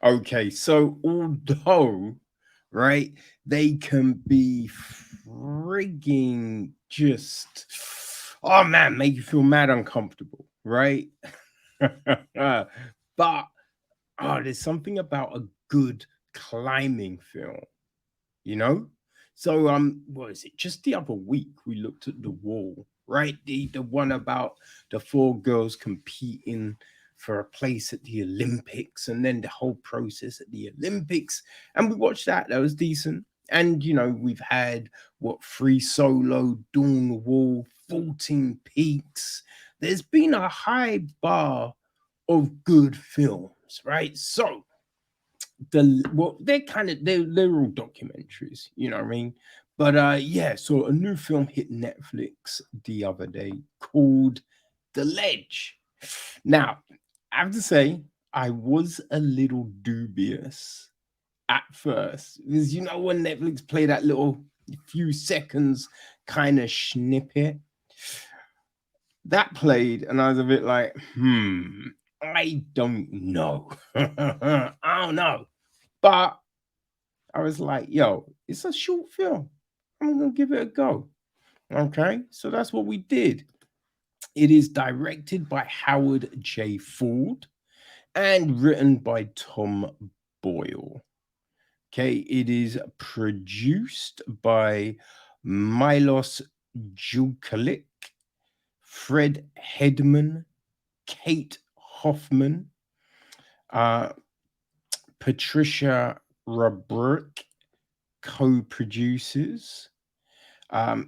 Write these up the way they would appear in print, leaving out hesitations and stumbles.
Okay, so although, right, they can be frigging just, oh man, make you feel mad uncomfortable, right? But there's something about a good climbing film, you know? So what is it? Just the other week we looked at The Wall, right? The one about the four girls competing for a place at the Olympics and then the whole process at the Olympics. And we watched that. That was decent. And we've had what, Free Solo, Dawn the Wall, 14 Peaks. There's been a high bar of good films, right? So they're kind of they're all documentaries, you know what I mean? But yeah, so a new film hit Netflix the other day called The Ledge. Now, I have to say, I was a little dubious at first because when Netflix play that little few seconds kind of snippet that played, and I was a bit like, I don't know. I don't know. But I was like, yo, it's a short film. I'm going to give it a go. Okay. So that's what we did. It is directed by Howard J. Ford and written by Tom Boyle. Okay. It is produced by Milos Jukalik, Fred Hedman, Kate Hoffman, uh, Patricia Rubrick co-producers.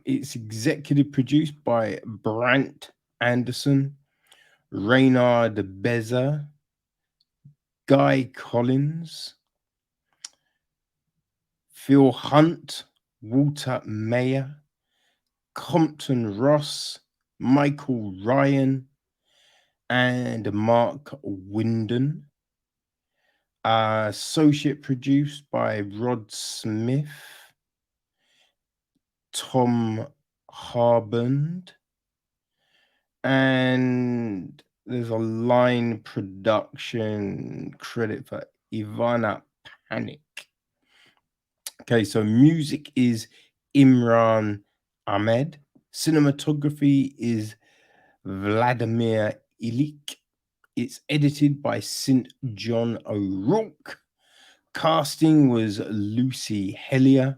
It's executive produced by Brant Anderson, Reynard Beza, Guy Collins, Phil Hunt, Walter Mayer, Compton Ross, Michael Ryan, and Mark Winden. Associate produced by Rod Smith, Tom Harband, and there's a line production credit for Ivana Panic. Okay, so music is Imran Ahmed. Cinematography is Vladimir Ilik. It's edited by St. John O'Rourke. Casting was Lucy Hellier.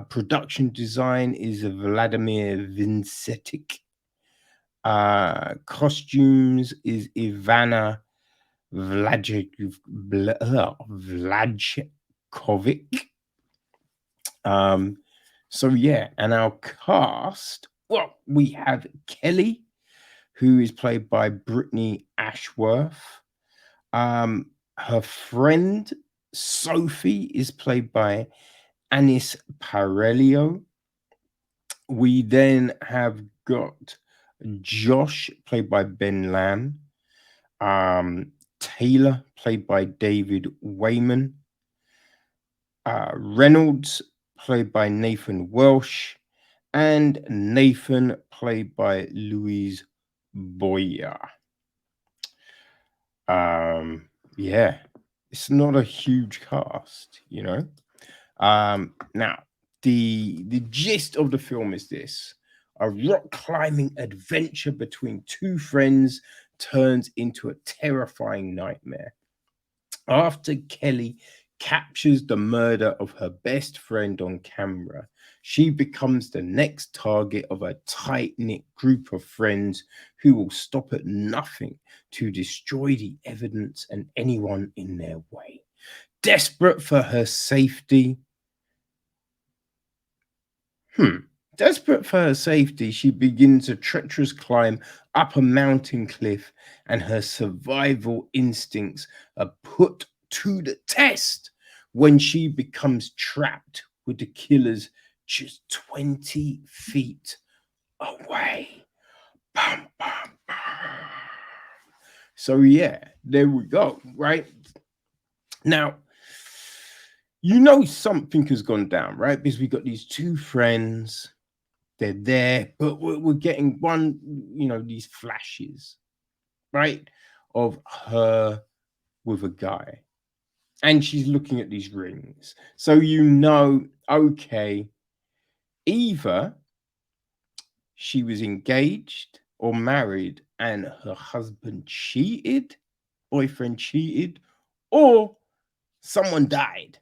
Production design is Vladimir Vincetic. Costumes is Ivana Vlajkovic. So yeah, and our cast, well, we have Kelly, who is played by Brittany Ashworth. Her friend Sophie is played by Anaïs Parello. We then have got Josh, played by Ben Lamb. Taylor, played by David Wayman. Reynolds, played by Nathan Welsh. And Nathan, played by Louise Boyer. Yeah, it's not a huge cast, Now, the gist of the film is this: a rock climbing adventure between two friends turns into a terrifying nightmare. After Kelly captures the murder of her best friend on camera, she becomes the next target of a tight knit group of friends who will stop at nothing to destroy the evidence and anyone in their way. Desperate for her safety, Desperate for her safety, she begins a treacherous climb up a mountain cliff, and her survival instincts are put to the test when she becomes trapped with the killers just 20 feet away. Bum, bum, bum. So, yeah, there we go, right? Now, something has gone down, right? Because we got these two friends, they're there, but we're getting these flashes, right, of her with a guy. and she's looking at these rings. So you know, okay, either she was engaged or married and her husband cheated, boyfriend cheated, or someone died.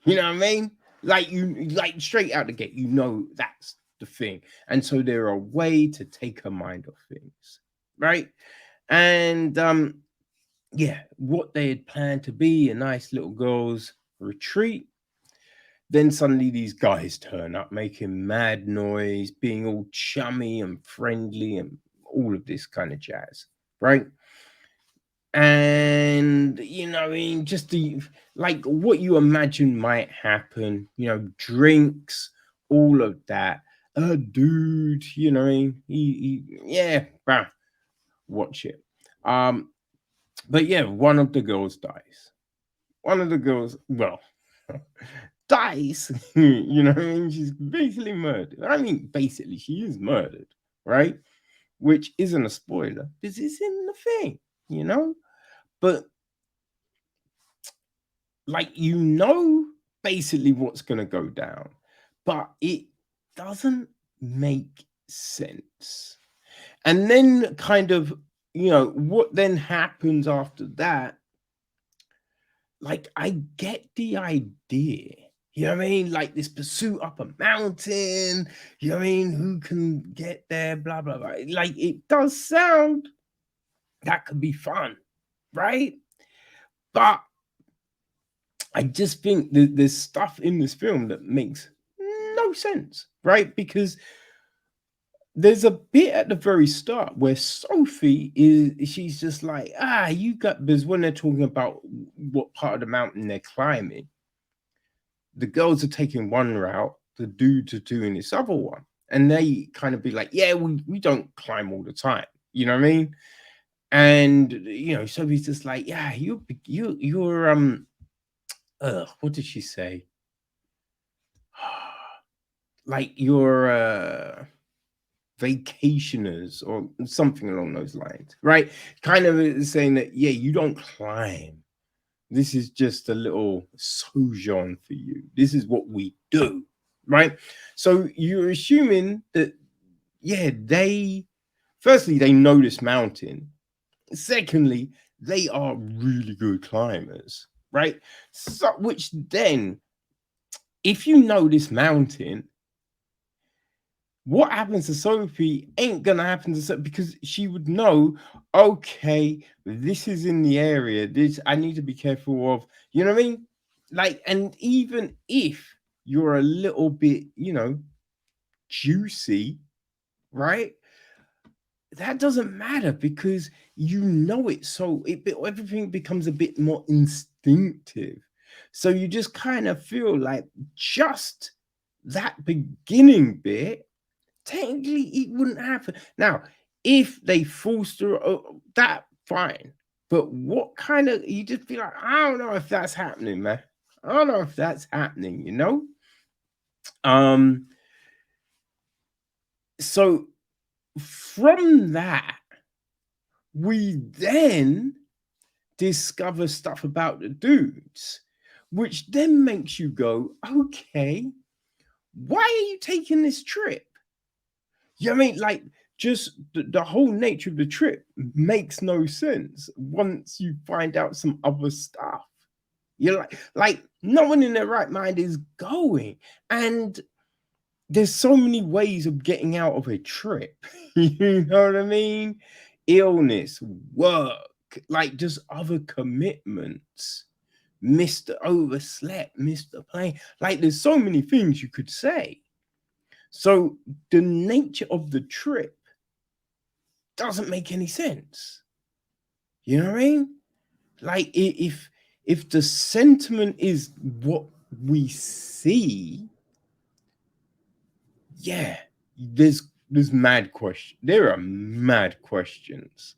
You know what I mean? Like you like straight out the gate, you know that's the thing. And so there are a way to take her mind off things. Right. And yeah, what they had planned to be a nice little girls' retreat. Then suddenly these guys turn up, making mad noise, being all chummy and friendly and all of this kind of jazz, right? And you know, I mean, just the like what you imagine might happen, you know, drinks, all of that. A dude, you know, yeah, bah, watch it. Um, but yeah, one of the girls dies. One of the girls, well, dies. You know what I mean? She's basically murdered. I mean, basically, she is murdered, right? Which isn't a spoiler. This is in the thing, you know? But like, you know, basically what's going to go down, but it doesn't make sense. And then, kind of, you know, what then happens after that, like, I get the idea. You know what I mean? Like this pursuit up a mountain, you know what I mean? Who can get there? Blah, blah, blah. Like it does sound that could be fun, right? But I just think that there's stuff in this film that makes no sense, right? Because there's a bit at the very start where Sophie she's just like, you got this when they're talking about what part of the mountain they're climbing. The girls are taking one route, the dudes are doing this other one. And they kind of be like, yeah, we don't climb all the time. You know what I mean? And you know, Sophie's just like, yeah, you're what did she say? Like you're vacationers or something along those lines, right? Kind of saying that, yeah, you don't climb. This is just a little sojourn for you. This is what we do, right? So you're assuming that, yeah, firstly, they know this mountain. Secondly, they are really good climbers, right? So, which then, if you know this mountain, what happens to Sophie ain't gonna happen to Sophie because she would know, okay, this is in the area. This I need to be careful of. You know what I mean? Like, and even if you're a little bit, you know, juicy, right? That doesn't matter because you know it. So everything becomes a bit more instinctive. So you just kind of feel like just that beginning bit technically it wouldn't happen. Now, if they forced her, that fine. But what kind of you just feel like, I don't know if that's happening, man. I don't know if that's happening, you know? Um, so from that, we then discover stuff about the dudes, which then makes you go, okay, why are you taking this trip? You know what I mean? Like, just the whole nature of the trip makes no sense once you find out some other stuff. You're like no one in their right mind is going. And there's so many ways of getting out of a trip. You know what I mean? Illness, work, like just other commitments. Mr. Overslept, Mr. Plane. Like there's so many things you could say. So the nature of the trip doesn't make any sense. You know what I mean? Like if the sentiment is what we see, yeah, there's mad question. There are mad questions.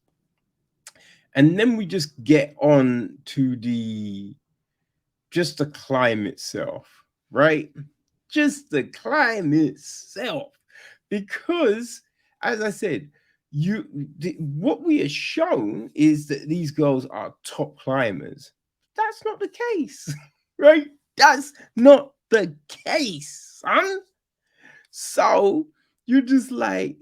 And then we just get on to just the climb itself, right? Just the climb itself. Because as I said, what we are shown is that these girls are top climbers. that's not the case, right? That's not the case, son. So you're just like,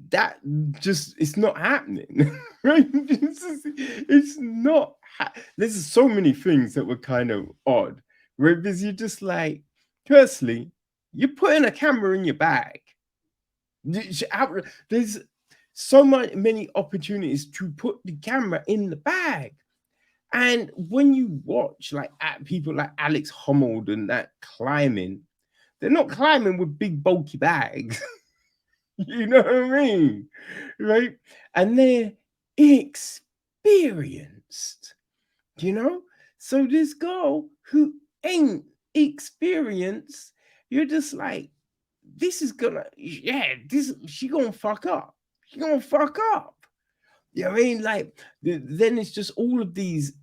that just, it's not happening, right? It's not. There's so many things that were kind of odd, right? Because you're just like, firstly, you're putting a camera in your bag. There's so many opportunities to put the camera in the bag. And when you watch like at people like Alex Honnold and that climbing, they're not climbing with big bulky bags. You know what I mean? Right? And they're experienced, you know? So this girl who ain't experienced, you're just like, this is gonna, yeah, this, she gonna fuck up. She gonna fuck up. You know what I mean? Like, then it's just all of these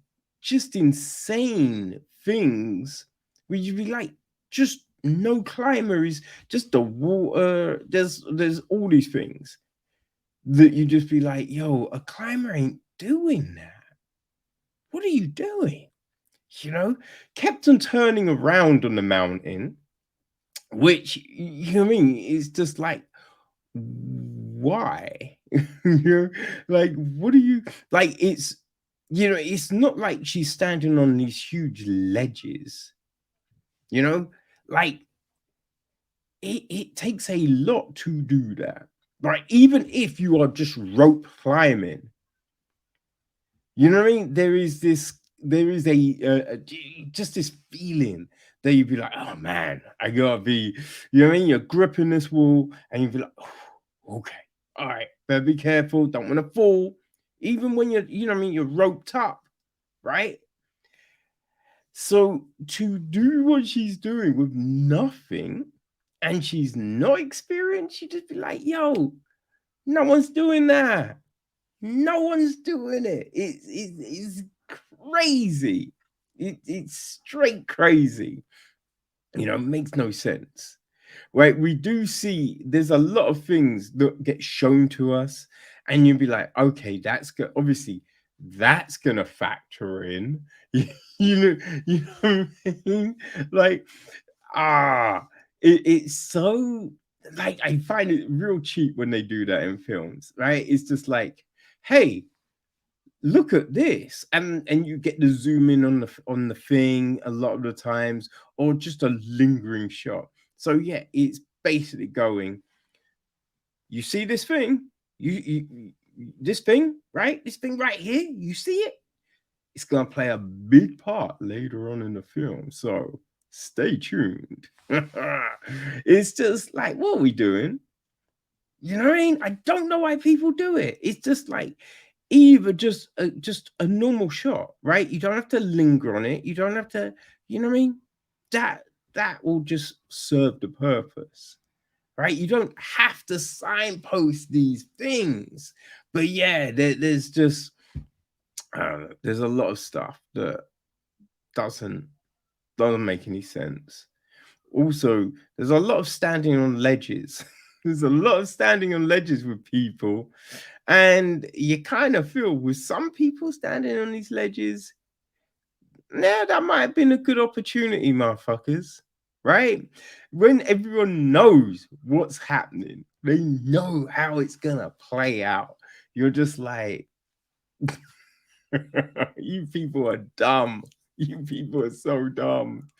just insane things where you'd be like, just no climber is just the water. There's all these things that you just be like, yo, a climber ain't doing that. What are you doing? You know, kept on turning around on the mountain, which, you know what I mean, is just like, why? You know, like, what are you like? It's, you know, it's not like she's standing on these huge ledges, you know, like it takes a lot to do that. Like, even if you are just rope climbing, you know what I mean? There is just this feeling that you'd be like, oh man, I gotta be, you know what I mean? You're gripping this wall and you'd be like, oh, okay, all right, better be careful, don't want to fall. Even when you're, you know what I mean, you're roped up, right? So to do what she's doing with nothing and she's not experienced, you just be like, yo, no one's doing that. No one's doing it. It's crazy. It's straight crazy. You know, it makes no sense. Right? We do see there's a lot of things that get shown to us, and you'd be like, okay, that's good. Obviously, that's gonna factor in. You know what I mean? Like, it's so, like, I find it real cheap when they do that in films, right? It's just like, hey, look at this, and you get the zoom in on the thing a lot of the times, or just a lingering shot. So yeah, it's basically going, you see this thing, this thing, right, this thing right here, you see it, it's going to play a big part later on in the film, so stay tuned. It's just like, what are we doing? You know what I mean? I don't know why people do it. It's just like, either just a normal shot, right? You don't have to linger on it. You don't have to, you know what I mean? That that will just serve the purpose, right? You don't have to signpost these things. But yeah, there's just, I don't know, there's a lot of stuff that doesn't doesn't make any sense. Also, there's a lot of standing on ledges. There's a lot of standing on ledges with people. And you kind of feel with some people standing on these ledges, yeah, that might have been a good opportunity, motherfuckers. Right? When everyone knows what's happening, they know how it's gonna play out. You're just like, you people are dumb. You people are so dumb.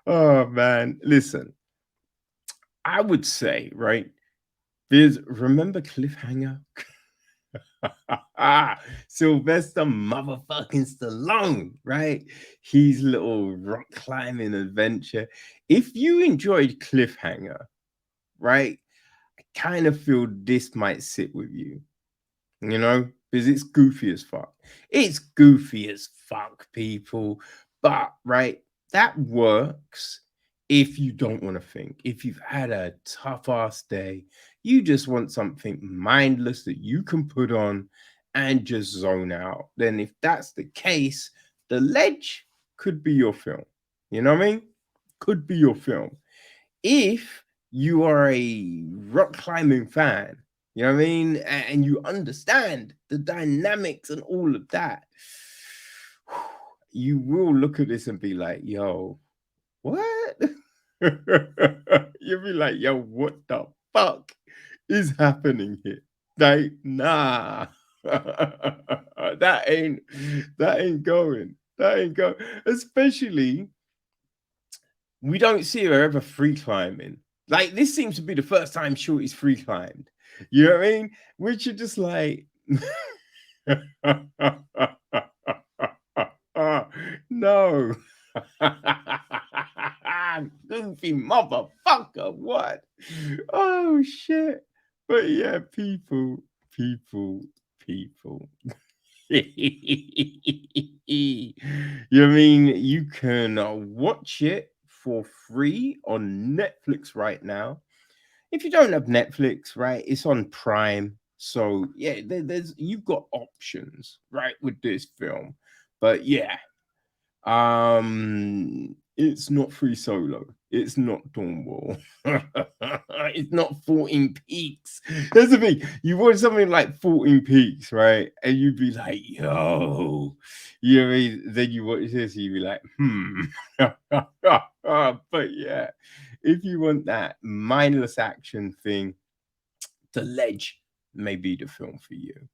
Oh man. Listen, I would say, right? There's, remember Cliffhanger? Sylvester motherfucking Stallone, right? His little rock climbing adventure. If you enjoyed Cliffhanger, right, I kind of feel this might sit with you, you know, because it's goofy as fuck. It's goofy as fuck, people. But, right, that works if you don't want to think. If you've had a tough ass day, you just want something mindless that you can put on and just zone out. Then, if that's the case, The Ledge could be your film. You know what I mean? Could be your film. If you are a rock climbing fan, you know what I mean? And you understand the dynamics and all of that. you will look at this and be like, yo, what? You'll be like, yo, what the fuck is happening here? Like, nah. that ain't going. That ain't going. Especially, we don't see her ever free climbing. Like, this seems to be the first time Shorty's free climbed. You know what I mean? Which are just like no. Goofy motherfucker. What? Oh shit. But yeah, people. You mean you can watch it for free on Netflix right now? If you don't have Netflix, right, it's on Prime. So yeah, there's you've got options, right, with this film. But yeah, it's not Free Solo. It's not Dawnwall. It's not 14 Peaks. That's the thing. You watch something like 14 Peaks, right? And you'd be like, yo, you know what I mean? Then you watch this, you'd be like, but yeah, if you want that mindless action thing, The Ledge may be the film for you.